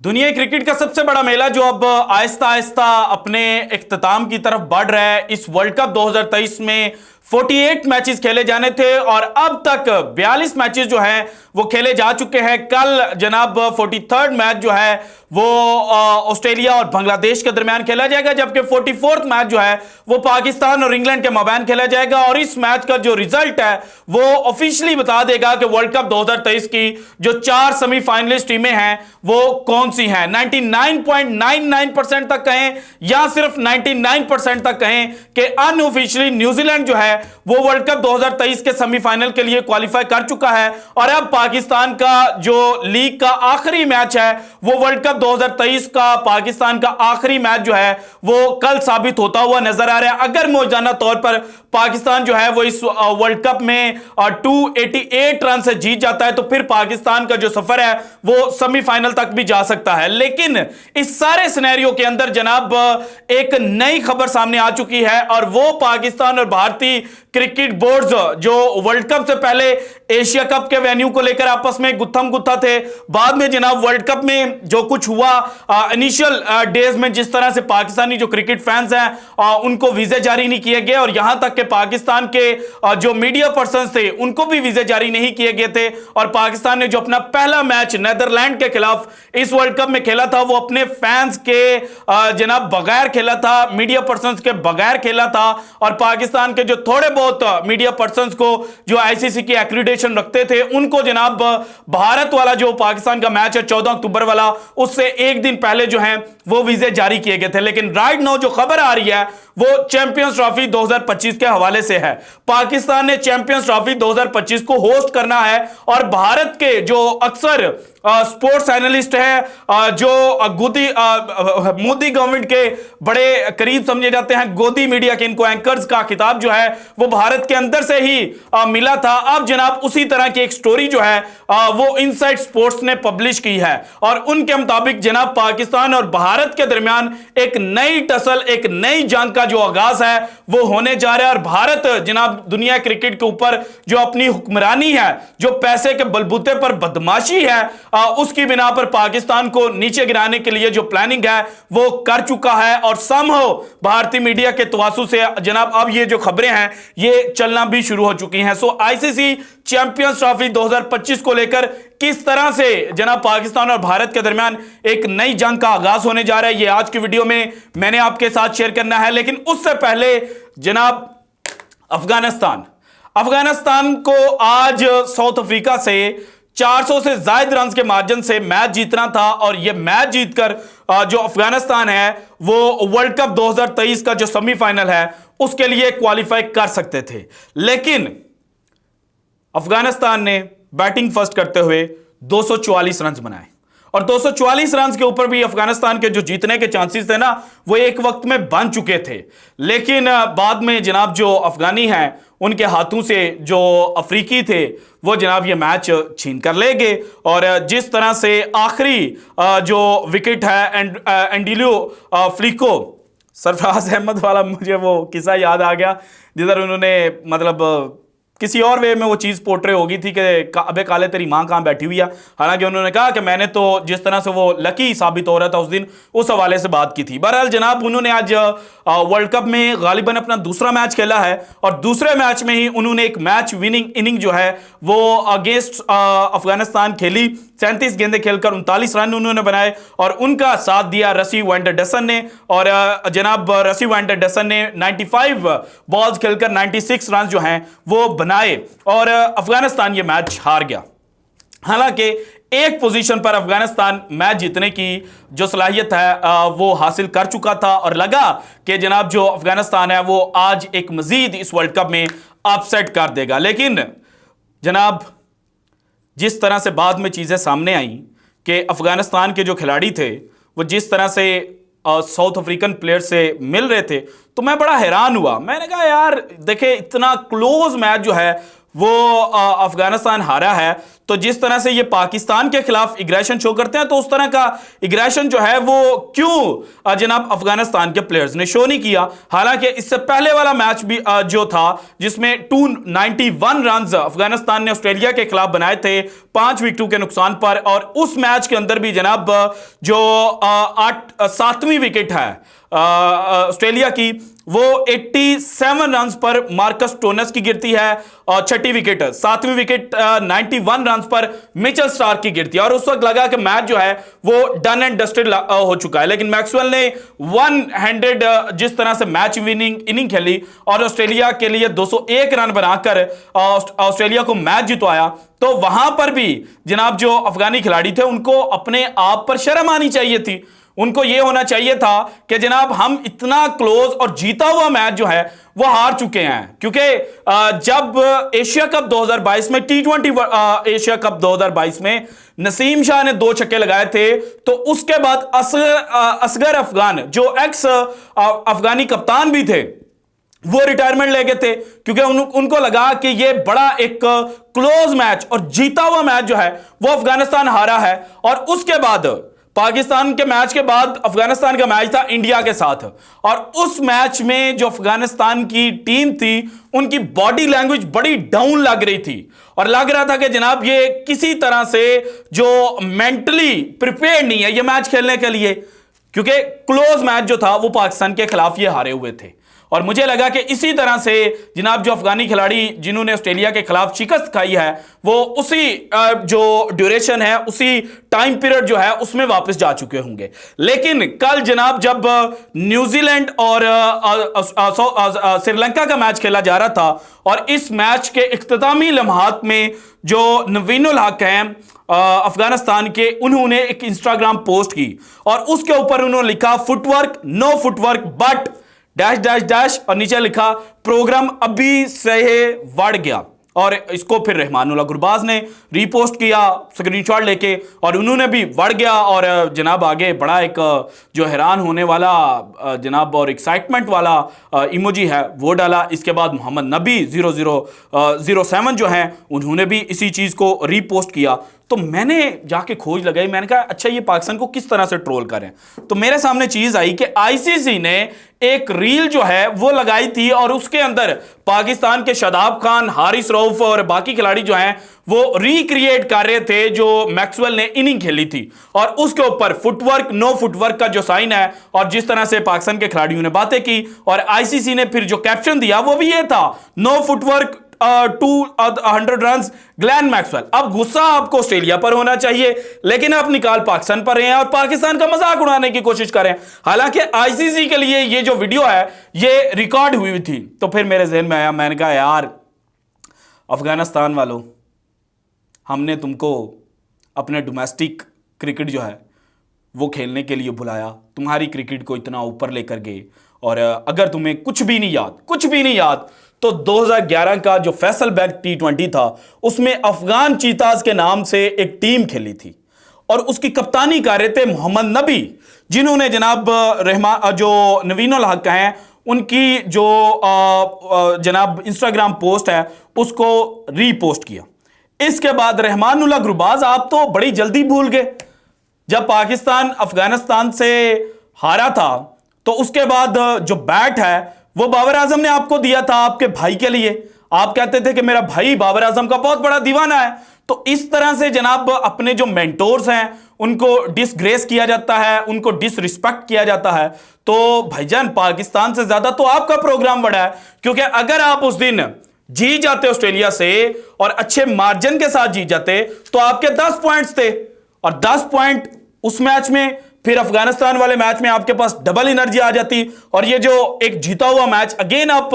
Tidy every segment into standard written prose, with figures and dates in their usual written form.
दुनिया क्रिकेट का सबसे बड़ा मेला जो अब आहिस्ता आहिस्ता अपने इख्तिताम की तरफ बढ़ रहा है। इस वर्ल्ड कप 2023 में 48 मैचेस खेले जाने थे और अब तक 42 मैचेस जो हैं वो खेले जा चुके हैं। कल जनाब 43rd मैच जो है वो ऑस्ट्रेलिया और बांग्लादेश के दरमियान खेला जाएगा, जबकि 44th मैच जो है वो पाकिस्तान और इंग्लैंड के माबैन खेला जाएगा। और इस मैच का जो रिजल्ट है वो ऑफिशियली बता देगा कि वर्ल्ड कप 2023 की जो 4 सेमीफाइनलिस्ट टीमें हैं वो कौन सी हैं। 99.99% तक कहें या सिर्फ 99% तक कहें कि अनऑफिशियली न्यूजीलैंड जो है वो वर्ल्ड कप 2023 के सेमीफाइनल के लिए क्वालिफाई कर चुका है। और अब पाकिस्तान का जो लीग का आखिरी मैच है वो वर्ल्ड कप 2023 का पाकिस्तान का आखिरी मैच जो है वो कल साबित होता हुआ नजर आ रहा है। अगर मौजूदा तौर पर पाकिस्तान जो है वो इस वर्ल्ड कप में 288 रन से जीत जाता है तो फिर पाकिस्तान का जो सफर है वो सेमीफाइनल तक भी जा सकता है। लेकिन इस सारे सिनेरियो के अंदर जनाब एक नई खबर सामने आ चुकी है और वो पाकिस्तान और भारतीय क्रिकेट बोर्ड जो वर्ल्ड कप से पहले एशिया कप के वेन्यू को लेकर आपस में गुत्थम गुत्था थे। बाद में जनाब वर्ल्ड कप में जो कुछ हुआ इनिशियल डेज में, जिस तरह से पाकिस्तानी जो क्रिकेट फैंस हैं उनको वीजे जारी नहीं किए गए और यहां तक कि पाकिस्तान के जो मीडिया पर्सन थे उनको भी वीजे जारी नहीं किए गए थे। और पाकिस्तान ने जो अपना पहला मैच नीदरलैंड के खिलाफ इस वर्ल्ड कप में खेला था वो अपने फैंस के जनाब बगैर खेला था, मीडिया पर्सन के बगैर खेला था। और पाकिस्तान के जो थोड़े बहुत मीडिया पर्संस को जो आईसीसी की एक्रीडेशन रखते थे उनको जनाब भारत वाला जो पाकिस्तान का मैच है 14 अक्टूबर वाला उससे एक दिन पहले जो है वो वीजे जारी किए गए थे। लेकिन राइट नाउ जो खबर आ रही है वो चैंपियंस ट्रॉफी 2025 के हवाले से है। पाकिस्तान ने चैंपियंस ट्रॉफी 2025 को होस्ट करना है और भारत के जो अक्सर स्पोर्ट्स एनालिस्ट है जो मोदी गवर्नमेंट के बड़े करीब समझे जाते हैं, गोदी मीडिया के इनको एंकर्स का खिताब जो है वो भारत के अंदर से ही मिला था। अब जनाब उसी तरह की एक स्टोरी जो है वो इनसाइड स्पोर्ट्स ने पब्लिश की है और उनके मुताबिक जनाब पाकिस्तान और भारत के दरमियान एक नई टसल, एक नई जंग का जो आगाज है वो होने जा रहा है। और भारत जनाब दुनिया क्रिकेट के ऊपर जो अपनी हुक्मरानी है, जो पैसे के बलबूते पर बदमाशी है, उसकी बिना पर पाकिस्तान को नीचे गिराने के लिए जो प्लानिंग है वो कर चुका है। और समहाउ भारतीय मीडिया के तवासु से जनाब अब ये जो खबरें हैं ये चलना भी शुरू हो चुकी हैं। सो आईसीसी चैंपियंस ट्रॉफी 2025 को लेकर किस तरह से जनाब पाकिस्तान और भारत के दरमियान एक नई जंग का आगाज होने जा रहा है ये आज की वीडियो में मैंने आपके साथ शेयर करना है। लेकिन उससे पहले जनाब अफगानिस्तान को आज साउथ अफ्रीका से 400 से ज्यादा रन के मार्जिन से मैच जीतना था और यह मैच जीतकर जो अफगानिस्तान है वो वर्ल्ड कप 2023 का जो सेमीफाइनल है उसके लिए क्वालिफाई कर सकते थे। लेकिन अफगानिस्तान ने बैटिंग फर्स्ट करते हुए 244 रन बनाए और 244 रन के ऊपर भी अफगानिस्तान के जो जीतने के चांसेस थे ना वो एक वक्त में बन चुके थे। लेकिन बाद में जनाब जो अफगानी हैं उनके हाथों से जो अफ्रीकी थे वो जनाब ये मैच छीन कर ले गए। और जिस तरह से आखिरी जो विकेट है एंडिलियो फ्लिको, सरफराज अहमद वाला मुझे वो किस्सा याद आ गया जिधर उन्होंने मतलब किसी और वे में वो चीज़ पोर्ट्रे होगी थी कि अबे काले तेरी माँ कहाँ बैठी हुई है। हालांकि उन्होंने कहा कि मैंने तो जिस तरह से वो लकी साबित हो रहा था उस दिन उस हवाले से बात की थी। बहरहाल जनाब उन्होंने आज वर्ल्ड कप में गालिबन अपना दूसरा मैच खेला है और दूसरे मैच में ही उन्होंने एक मैच विनिंग इनिंग जो है वो अगेंस्ट अफगानिस्तान खेली। 37 गेंदें खेलकर 39 रन उन्होंने बनाए और उनका साथ दिया रसी वैंडरडसन ने। और जनाब रसी वैंडरडसन ने 95 बॉल्स खेलकर 96 रन जो हैं वो बनाए और अफगानिस्तान ये मैच हार गया। हालांकि एक पोजीशन पर अफगानिस्तान मैच जीतने की जो सलाहियत है वो हासिल कर चुका था और लगा कि जनाब जो अफगानिस्तान है वो आज एक मजीद इस वर्ल्ड कप में अपसेट कर देगा। लेकिन जनाब जिस तरह से बाद में चीज़ें सामने आई कि अफगानिस्तान के जो खिलाड़ी थे वो जिस तरह से साउथ अफ्रीकन प्लेयर से मिल रहे थे तो मैं बड़ा हैरान हुआ। मैंने कहा यार देखे इतना क्लोज मैच जो है वो अफगानिस्तान हारा है तो जिस तरह से ये पाकिस्तान के खिलाफ इग्रेशन शो करते हैं, तो उस तरह का इग्रेशन जो है वो क्यों जनाब अफगानिस्तान के प्लेयर्स ने शो नहीं किया। हालांकि इससे पहले वाला मैच भी जो था जिसमें 291 रन अफगानिस्तान ने ऑस्ट्रेलिया के खिलाफ बनाए थे 5 विकेटों के नुकसान पर, और उस मैच के अंदर भी जनाब जो 7वीं विकेट है ऑस्ट्रेलिया की, वो 87 रन पर मार्कस स्टोइनिस की गिरती है, और 6ठी विकेट 7वीं विकेट 91 रन पर मिचेल स्टार्क की गिरती है, और उस वक्त लगा कि मैच जो है वो डन एंड डस्टेड हो चुका है। लेकिन मैक्सवेल ने वन हैंडेड जिस तरह से मैच विनिंग इनिंग खेली और ऑस्ट्रेलिया के लिए 201 रन बनाकर ऑस्ट्रेलिया को मैच जितवाया, तो वहां पर भी जनाब जो अफगानी खिलाड़ी थे उनको अपने आप पर शर्म आनी चाहिए थी। उनको यह होना चाहिए था कि जनाब हम इतना क्लोज और जीता हुआ मैच जो है वो हार चुके हैं, क्योंकि जब एशिया कप 2022 में T20 एशिया कप 2022 में नसीम शाह ने 2 छक्के लगाए थे, तो उसके बाद असगर अफगान जो एक्स अफगानी कप्तान भी थे वो रिटायरमेंट ले गए थे, क्योंकि उनको लगा कि ये बड़ा एक क्लोज मैच और जीता हुआ मैच जो है वो अफगानिस्तान हारा है। और उसके बाद पाकिस्तान के मैच के बाद अफगानिस्तान का मैच था इंडिया के साथ, और उस मैच में जो अफगानिस्तान की टीम थी उनकी बॉडी लैंग्वेज बड़ी डाउन लग रही थी, और लग रहा था कि जनाब ये किसी तरह से जो मेंटली प्रिपेयर नहीं है ये मैच खेलने के लिए, क्योंकि क्लोज मैच जो था वो पाकिस्तान के खिलाफ ये हारे हुए थे। और मुझे लगा कि इसी तरह से जनाब जो अफगानी खिलाड़ी जिन्होंने ऑस्ट्रेलिया के खिलाफ शिकस्त खाई है वो उसी जो ड्यूरेशन है उसी टाइम पीरियड जो है उसमें वापस जा चुके होंगे। लेकिन कल जनाब जब न्यूजीलैंड और श्रीलंका का मैच खेला जा रहा था, और इस मैच के इख्तितामी लम्हात में जो नवीनुल हक हैं अफगानिस्तान के, उन्होंने एक इंस्टाग्राम पोस्ट की और उसके ऊपर उन्होंने लिखा footwork no footwork but dash dash dash, और नीचे लिखा प्रोग्राम अभी से बढ़ गया। और इसको फिर रहमानुल्लाह गुरबाज ने रीपोस्ट किया स्क्रीनशॉट लेके, और उन्होंने भी बढ़ गया और जनाब आगे बड़ा एक जो हैरान होने वाला जनाब और एक्साइटमेंट वाला इमोजी है वो डाला। इसके बाद मोहम्मद नबी 0007 जो हैं उन्होंने भी इसी चीज़ को रीपोस्ट किया। तो मैंने जाके खोज लगाई, मैंने कहा अच्छा ये पाकिस्तान को किस तरह से ट्रोल करें। तो मेरे सामने चीज आई कि आईसीसी ने एक रील जो है वो लगाई थी, और उसके अंदर पाकिस्तान के शादाब खान, हारिस रऊफ और बाकी खिलाड़ी जो हैं वो रिक्रिएट कर रहे थे जो मैक्सवेल ने इनिंग खेली थी, और उसके ऊपर फुटवर्क नो फुटवर्क का जो साइन है, और जिस तरह से पाकिस्तान के खिलाड़ियों ने बातें की, और आईसीसी ने फिर जो कैप्शन दिया वो भी ये था no footwork 200 run Glenn Maxwell. अब गुस्सा आपको ऑस्ट्रेलिया पर होना चाहिए, लेकिन आप निकाल पाकिस्तान पर रहे हैं और पाकिस्तान का मजाक उड़ाने की कोशिश करें। हालांकि आईसीसी के लिए ये जो वीडियो है ये रिकॉर्ड हुई थी। तो फिर मेरे जहन में आया, मैंने कहा यार अफगानिस्तान वालों, हमने तुमको अपने डोमेस्टिक क्रिकेट जो है वो खेलने के लिए बुलाया, तुम्हारी क्रिकेट को इतना ऊपर लेकर गए, और अगर तुम्हें कुछ भी नहीं याद तो 2011 का जो फैसल बैंक T20 था उसमें अफगान चीताज के नाम से एक टीम खेली थी, और उसकी कप्तानी कर रहे थे मोहम्मद नबी, जिन्होंने जनाब जो नवीनुल हक हैं उनकी जो जनाब इंस्टाग्राम पोस्ट है उसको रीपोस्ट किया। इसके बाद रहमानुल्लाह गुरबाज आप तो बड़ी जल्दी भूल गए। जब पाकिस्तान अफगानिस्तान से हारा था तो उसके बाद जो बैट है वो बाबर आजम ने आपको दिया था आपके भाई के लिए। आप कहते थे कि मेरा भाई बाबर आजम का बहुत बड़ा दीवाना है। तो इस तरह से जनाब अपने जो मेंटोर्स हैं उनको डिसग्रेस किया जाता है, उनको डिसरिस्पेक्ट किया जाता है। तो भाईजान पाकिस्तान से ज्यादा तो आपका प्रोग्राम बड़ा है, क्योंकि अगर आप उस दिन जीत जाते ऑस्ट्रेलिया से और अच्छे मार्जिन के साथ जीत जाते तो आपके 10 पॉइंट्स थे, और 10 पॉइंट उस मैच में, फिर अफगानिस्तान वाले मैच में आपके पास डबल एनर्जी आ जाती, और ये जो एक जीता हुआ मैच अगेन आप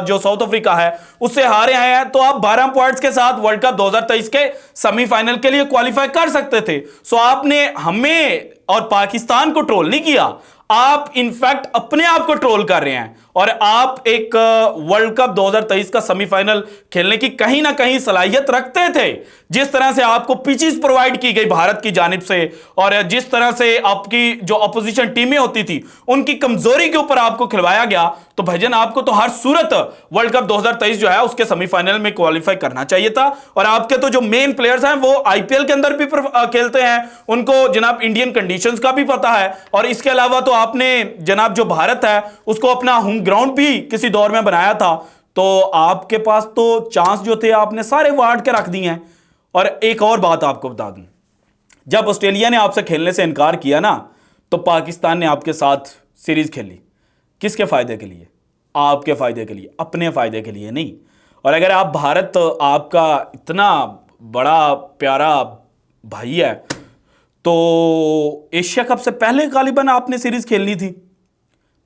जो साउथ अफ्रीका है उससे हारे हैं, तो आप 12 पॉइंट्स के साथ वर्ल्ड कप 2023 के सेमीफाइनल के लिए क्वालिफाई कर सकते थे। सो आपने हमें और पाकिस्तान को ट्रोल नहीं किया, आप इनफैक्ट अपने आप को ट्रोल कर रहे हैं और आप एक वर्ल्ड कप 2023 का सेमीफाइनल खेलने की कहीं ना कहीं सलाहियत रखते थे। जिस तरह से आपको पिचेस प्रोवाइड की गई भारत की जानिब से और जिस तरह से आपकी जो अपोजिशन टीमें होती थी उनकी कमजोरी के ऊपर आपको खिलवाया गया, तो भाईजान आपको तो हर सूरत वर्ल्ड कप 2023 जो है उसके सेमीफाइनल में क्वालिफाई करना चाहिए था। और आपके तो जो मेन प्लेयर्स हैं वो आईपीएल के अंदर भी खेलते हैं, उनको जनाब इंडियन कंडीशंस का भी पता है। और इसके अलावा तो आपने जनाब जो भारत है उसको अपना होम ग्राउंड भी किसी दौर में बनाया था, तो आपके पास तो चांस जो थे आपने सारे वार्ड के रख दिए हैं। और एक और बात आपको बता दूं, जब ऑस्ट्रेलिया ने आपसे खेलने से इनकार किया ना, तो पाकिस्तान ने आपके साथ सीरीज खेली। किसके फायदे के लिए? आपके फायदे के लिए, अपने फायदे के लिए नहीं। और अगर आप भारत आपका इतना बड़ा प्यारा भाई है, तो एशिया कप से पहले गालिबन आपने सीरीज खेलनी थी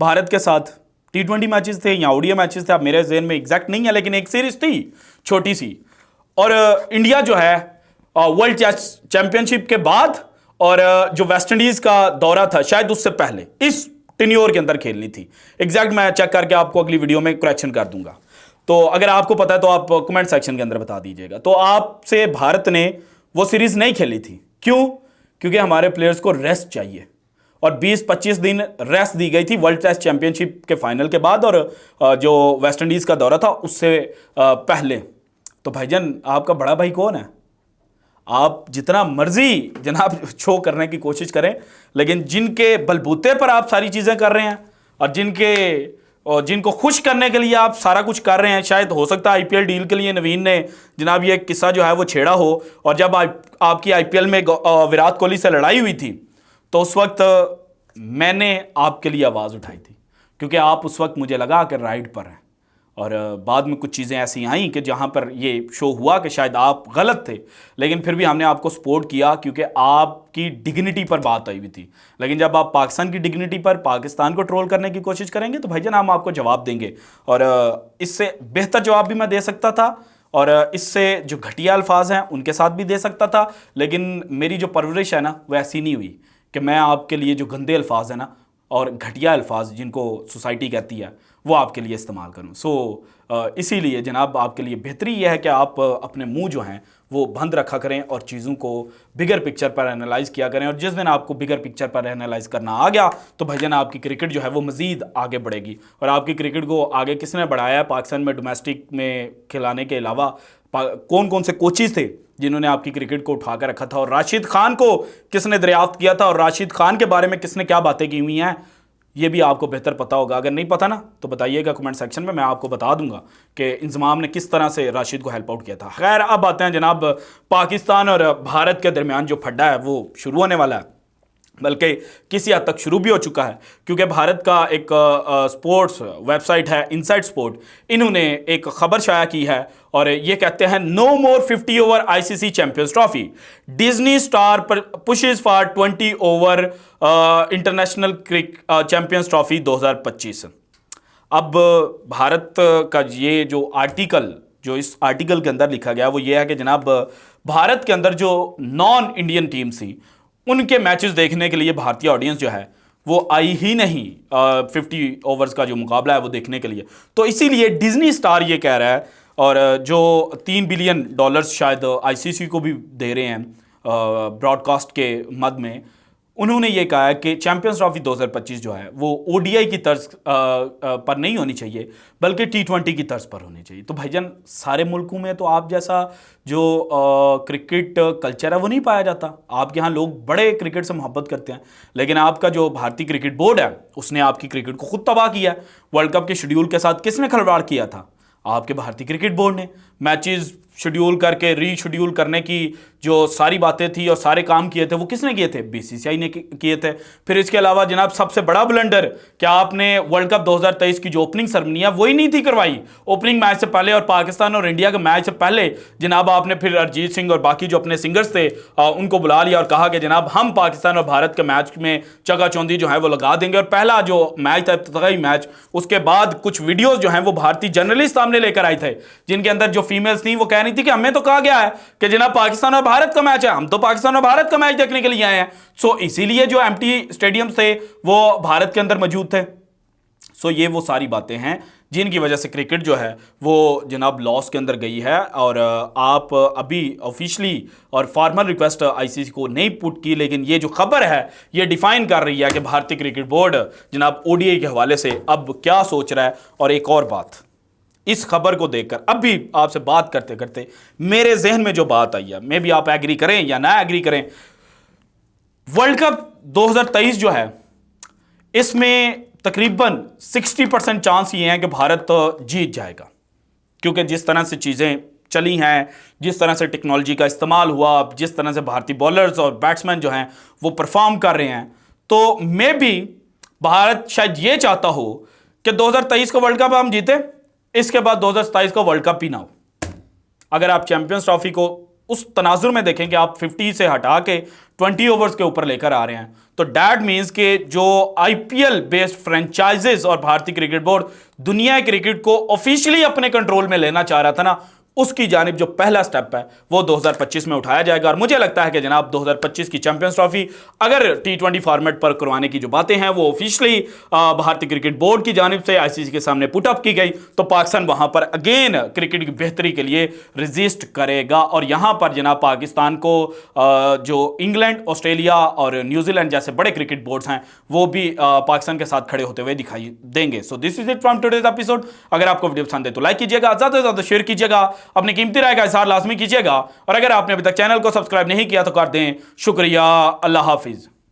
भारत के साथ। T20 मैचेस थे या ओडीआई मैचेस थे, आप मेरे ज़हन में एग्जैक्ट नहीं है, लेकिन एक सीरीज थी छोटी सी। और इंडिया जो है वर्ल्ड चैंपियनशिप के बाद और जो वेस्ट इंडीज का दौरा था शायद उससे पहले इस टेन्योर के अंदर खेलनी थी। एग्जैक्ट मैं चेक करके आपको अगली वीडियो में करेक्शन कर दूंगा, तो अगर आपको पता है तो आप कमेंट सेक्शन के अंदर बता दीजिएगा। तो आपसे भारत ने वो सीरीज नहीं खेली थी। क्यों? क्योंकि हमारे प्लेयर्स को रेस्ट चाहिए और 20-25 दिन रेस्ट दी गई थी वर्ल्ड टेस्ट चैंपियनशिप के फाइनल के बाद और जो वेस्ट इंडीज का दौरा था उससे पहले। तो भाईजान आपका बड़ा भाई कौन है? आप जितना मर्जी जनाब शो करने की कोशिश करें, लेकिन जिनके बलबूते पर आप सारी चीज़ें कर रहे हैं और जिनको खुश करने के लिए आप सारा कुछ कर रहे हैं, शायद हो सकता है आईपीएल डील के लिए नवीन ने जनाब ये किस्सा जो है वो छेड़ा हो। और जब आपकी आईपीएल में विराट कोहली से लड़ाई हुई थी तो उस वक्त मैंने आपके लिए आवाज़ उठाई थी, क्योंकि आप उस वक्त मुझे लगा कि राइड पर हैं। और बाद में कुछ चीज़ें ऐसी आई कि जहाँ पर ये शो हुआ कि शायद आप गलत थे, लेकिन फिर भी हमने आपको सपोर्ट किया क्योंकि आपकी डिग्निटी पर बात आई हुई थी। लेकिन जब आप पाकिस्तान की डिग्निटी पर पाकिस्तान को ट्रोल करने की कोशिश करेंगे तो भाईजान हम आपको जवाब देंगे। और इससे बेहतर जवाब भी मैं दे सकता था और इससे जो घटिया अल्फाज हैं उनके साथ भी दे सकता था, लेकिन मेरी जो परवरिश है ना वो ऐसी नहीं हुई कि मैं आपके लिए जो गंदे अल्फाज हैं ना और घटिया अल्फाज जिनको सोसाइटी कहती है वो आपके लिए इस्तेमाल करूं। इसीलिए जनाब आपके लिए बेहतरी यह है कि आप अपने मुंह जो हैं वो बंद रखा करें और चीज़ों को बिगर पिक्चर पर एनालाइज किया करें। और जिस दिन आपको बिगर पिक्चर पर एनालाइज करना आ गया तो भाईजान आपकी क्रिकेट जो है वो मज़ीद आगे बढ़ेगी। और आपकी क्रिकेट को आगे किसने बढ़ाया है? पाकिस्तान में डोमेस्टिक में खिलाने के अलावा कौन कौन से कोचेज़ थे जिन्होंने आपकी क्रिकेट को उठा कर रखा था, और राशिद खान को किसने दरियाफ्त किया था और राशिद खान के बारे में किसने क्या बातें की हुई हैं, ये भी आपको बेहतर पता होगा। अगर नहीं पता ना तो बताइएगा कमेंट सेक्शन में, मैं आपको बता दूंगा कि इंजमाम ने किस तरह से राशिद को हेल्प आउट किया था। खैर अब आते हैं जनाब पाकिस्तान और भारत के दरमियान जो फड्डा है वो शुरू होने वाला है, बल्कि किसी हद तक शुरू भी हो चुका है, क्योंकि भारत का एक स्पोर्ट्स वेबसाइट है इनसाइड स्पोर्ट, इन्होंने एक खबर शाया की है और ये कहते हैं no more 50 over ICC Champions Trophy, Disney Star pushes for 20 over international Champions Trophy 2025। अब भारत का ये जो आर्टिकल जो इस आर्टिकल के अंदर लिखा गया वो ये है कि जनाब भारत के अंदर जो नॉन इंडियन टीम्स थी उनके मैचेस देखने के लिए भारतीय ऑडियंस जो है वो आई ही नहीं 50 ओवर्स का जो मुकाबला है वो देखने के लिए। तो इसीलिए डिज्नी स्टार ये कह रहा है, और जो $3 बिलियन शायद आईसीसी को भी दे रहे हैं ब्रॉडकास्ट के मद में, उन्होंने ये कहा है कि चैंपियंस ट्रॉफी 2025 जो है वो ओडीआई की तर्ज पर नहीं होनी चाहिए बल्कि T20 की तर्ज पर होनी चाहिए। तो भाईजान सारे मुल्कों में तो आप जैसा जो क्रिकेट कल्चर है वो नहीं पाया जाता। आपके यहाँ लोग बड़े क्रिकेट से मोहब्बत करते हैं, लेकिन आपका जो भारतीय क्रिकेट बोर्ड है उसने आपकी क्रिकेट को खुद तबाह किया है। वर्ल्ड कप के शेड्यूल के साथ किसने खिलवाड़ किया था? आपके भारतीय क्रिकेट बोर्ड ने। मैचेस शेड्यूल करके रीशेड्यूल करने की जो सारी बातें थी और सारे काम किए थे वो किसने किए थे? बीसीसीआई ने किए थे। फिर इसके अलावा जनाब सबसे बड़ा ब्लंडर, क्या आपने वर्ल्ड कप 2023 की जो ओपनिंग सेरेमनी है वही नहीं थी करवाई? ओपनिंग मैच से पहले और पाकिस्तान और इंडिया के मैच से पहले जनाब आपने फिर अरिजीत सिंह और बाकी जो अपने सिंगर्स थे उनको बुला लिया और कहा कि जनाब हम पाकिस्तान और भारत के मैच में चकाचौंधी जो है वो लगा देंगे। और पहला जो मैच था इफ्तिताही मैच, उसके बाद कुछ वीडियोज जो हैं वो भारतीय जर्नलिस्ट सामने लेकर आए थे जिनके अंदर जो फीमेल्स थी वो कह रही थी कि हमें तो कहा गया है कि जनाब पाकिस्तान और भारत का मैच है, हम तो पाकिस्तान और भारत का मैच देखने के लिए आए हैं। सो इसीलिए जो एम्प्टी स्टेडियम थे वो भारत के अंदर मौजूद थे। सो ये वो सारी बातें हैं जिनकी वजह से क्रिकेट जो है वो जनाब लॉस के अंदर गई है। और आप अभी ऑफिशियली और फॉर्मल रिक्वेस्ट आईसीसी को नहीं पुट की, लेकिन ये जो खबर है ये डिफाइन कर रही है कि भारतीय क्रिकेट बोर्ड जनाब ओडीआई के हवाले से अब क्या सोच रहा है। और एक और बात, इस खबर को देखकर अभी आपसे बात करते करते मेरे जहन में जो बात आई है, मे भी आप एग्री करें या ना एग्री करें, वर्ल्ड कप 2023 जो है इसमें तकरीबन 60% चांस ये हैं कि भारत जीत जाएगा, क्योंकि जिस तरह से चीज़ें चली हैं, जिस तरह से टेक्नोलॉजी का इस्तेमाल हुआ, जिस तरह से भारतीय बॉलर्स और बैट्समैन जो हैं वो परफॉर्म कर रहे हैं, तो मे भी भारत शायद ये चाहता हो कि 2023 का वर्ल्ड कप हम जीते, इसके बाद 2027 का वर्ल्ड कप ही ना हो। अगर आप चैंपियंस ट्रॉफी को उस तनाजुर में देखें कि आप 50 से हटा के 20 ओवर्स के ऊपर लेकर आ रहे हैं, तो डैट मीन्स कि जो आईपीएल बेस्ड फ्रेंचाइजेस और भारतीय क्रिकेट बोर्ड दुनिया क्रिकेट को ऑफिशियली अपने कंट्रोल में लेना चाह रहा था ना, उसकी जानिब जो पहला स्टेप है वो 2025 में उठाया जाएगा। और मुझे लगता है कि जनाब 2025 की चैंपियंस ट्रॉफी अगर T20 फॉर्मेट पर करवाने की जो बातें हैं वो ऑफिशियली भारतीय क्रिकेट बोर्ड की जानिब से आईसीसी के सामने पुट अप की गई, तो पाकिस्तान वहां पर अगेन क्रिकेट की बेहतरी के लिए रजिस्ट करेगा। और यहां पर जनाब पाकिस्तान को जो इंग्लैंड, ऑस्ट्रेलिया और न्यूजीलैंड जैसे बड़े क्रिकेट बोर्ड्स हैं वो भी पाकिस्तान के साथ खड़े होते हुए दिखाई देंगे। So this is it from today's episode. अगर आपको वीडियो पसंद है तो लाइक कीजिएगा, ज्यादा से ज्यादा शेयर कीजिएगा, अपनी कीमती राय का इज़हार लाजमी कीजिएगा। और अगर आपने अभी तक चैनल को सब्सक्राइब नहीं किया तो कर दें। शुक्रिया, अल्लाह हाफिज।